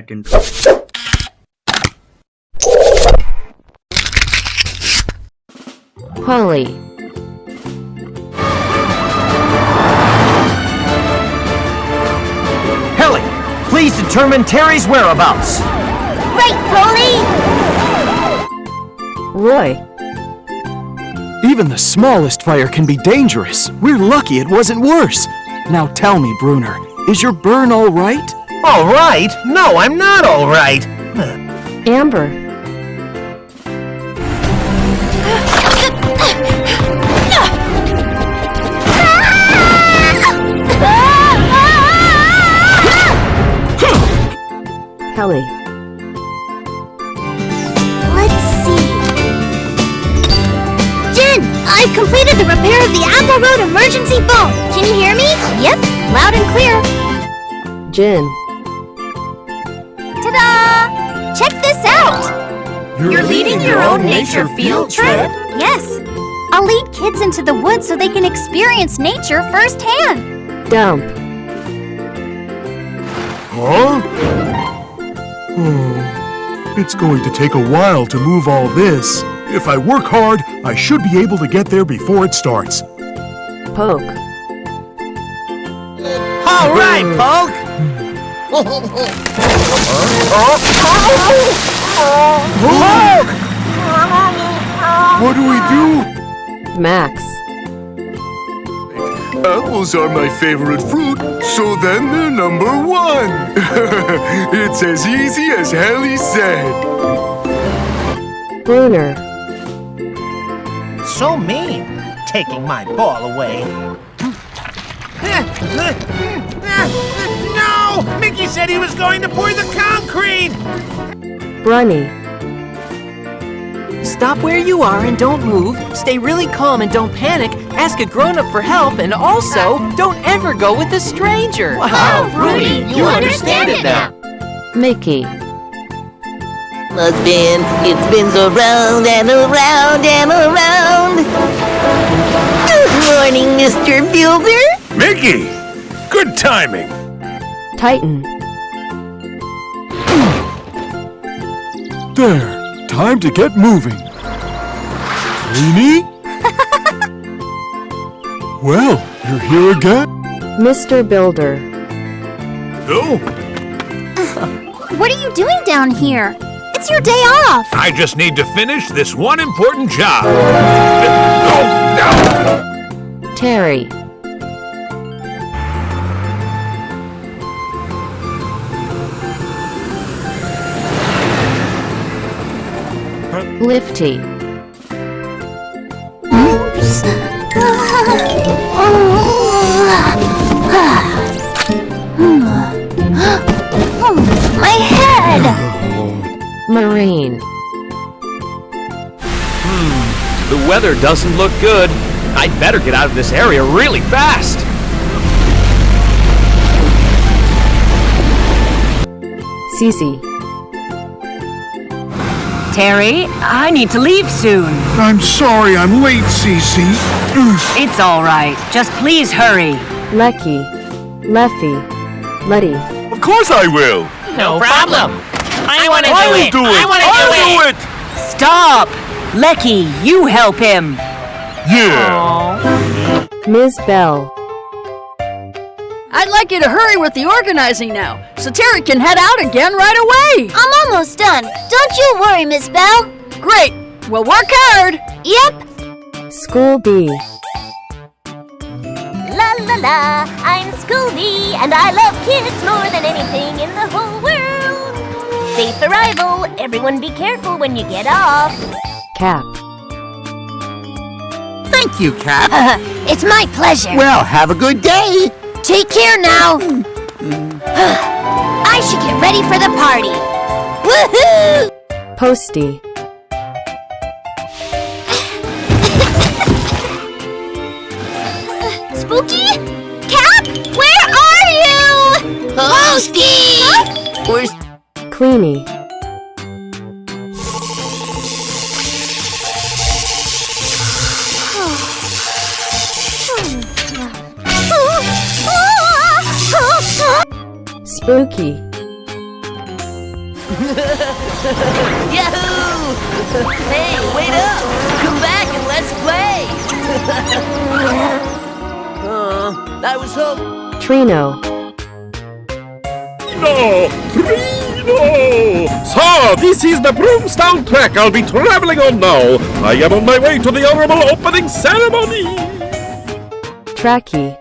intro. Polly. Helly, please determine Terry's whereabouts. Right, Poli! Roy. Even the smallest fire can be dangerous. We're lucky it wasn't worse. Now tell me, Bruner, is your burn all right? All right? No, I'm not all right. Amber. Helly. Let's see. Jen, I've completed the repair of the Apple Road emergency phone. Can you hear me? Yep, loud and clear. Jin. Ta-da! Check this out! You're leading your own nature field trip? Yes. I'll lead kids into the woods so they can experience nature firsthand. Dump. Huh? It's going to take a while to move all this. If I work hard, I should be able to get there before it starts. Poke. All right, Poke! Poke! What do we do? Max. Apples are my favorite fruit, so then they're number one. It's as easy as Helly said. Bruner. So mean, taking my ball away. No! Mickey said he was going to pour the concrete! Brunny. Stop where you are and don't move. Stay really calm and don't panic. Ask a grown-up for help, and also, don't ever go with a stranger. Wow, Rudy, you understand it now. Mickey. It spins around and around and around. Good morning, Mr. Builder. Mickey! Good timing. Titan. There. Time to get moving. Queenie? Well, you're here again? Mr. Builder. No. What are you doing down here? It's your day off. I just need to finish this one important job. No. Terry. Lifty. Oops. My head! Marine. The weather doesn't look good. I'd better get out of this area really fast. Cece. Terry, I need to leave soon. I'm sorry I'm late, Cece. It's all right. Just please hurry. Lecky. Leffy. Letty. Of course I will. No problem. I want to I'll do it. I want to do it. Stop! Lecky, you help him. Yeah. Ms. Bell. I'd like you to hurry with the organizing now, so Terry can head out again right away. I'm almost done. Don't you worry, Miss Bell. Great. We'll work hard. Yep. School B. La la la, I'm Scooby, and I love kids more than anything in the whole world. Safe arrival. Everyone be careful when you get off. Cap. Thank you, Cap. It's my pleasure. Well, have a good day. Take care now. I should get ready for the party. Woohoo! Posty. Spooky? Cap? Where are you? Posty! Huh? Where's... Queenie. Spooky. Yahoo! Hey, wait up! Come back and let's play! I was hoping... Trino. No! Trino! So, this is the Brooms Town track I'll be traveling on now. I am on my way to the honorable opening ceremony. Tracky.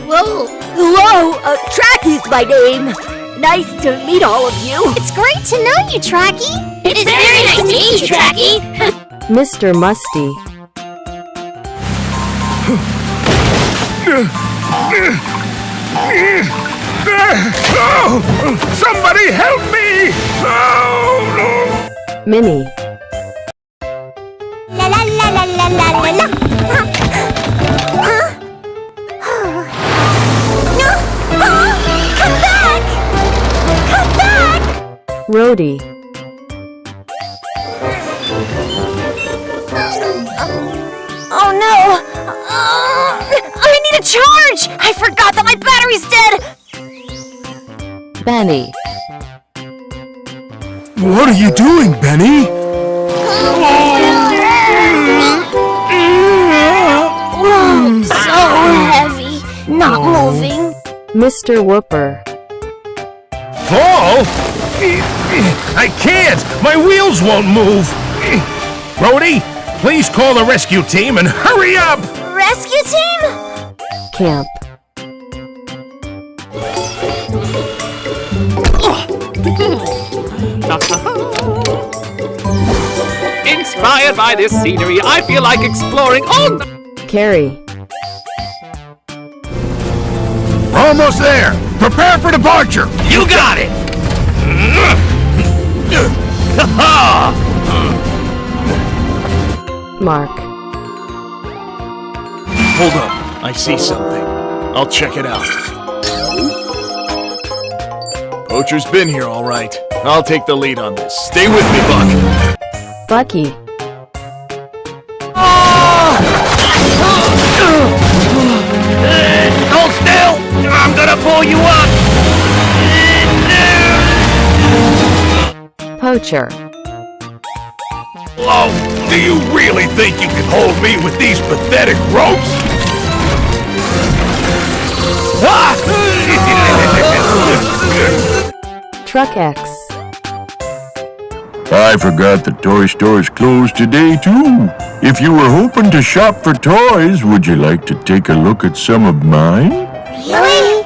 Whoa! Hello! Tracky's my name. Nice to meet all of you. It's great to know you, Tracky. It's very nice to meet you, Tracky. Mr. Musty. Somebody help me! Oh, no! Minnie. La la la la la la la la. No! Come back! Come back! Rhodey. Oh no! I need a charge! I forgot that my battery's dead! Benny. What are you doing, Benny? Whoa, so heavy, not moving. Mr. Whooper. Fall? I can't! My wheels won't move! Brody, please call the rescue team and hurry up! Rescue team? Camp. Inspired by this scenery, I feel like exploring all the... Carrie. We're almost there! Prepare for departure! You got it! Mark. Hold up. I see something. I'll check it out. Poacher's been here, all right. I'll take the lead on this. Stay with me, Buck. Bucky. Hold still! I'm gonna pull you up! Poacher. Oh, do you really think you can hold me with these pathetic ropes? Truck X. I forgot the toy store is closed today, too. If you were hoping to shop for toys, would you like to take a look at some of mine? Really?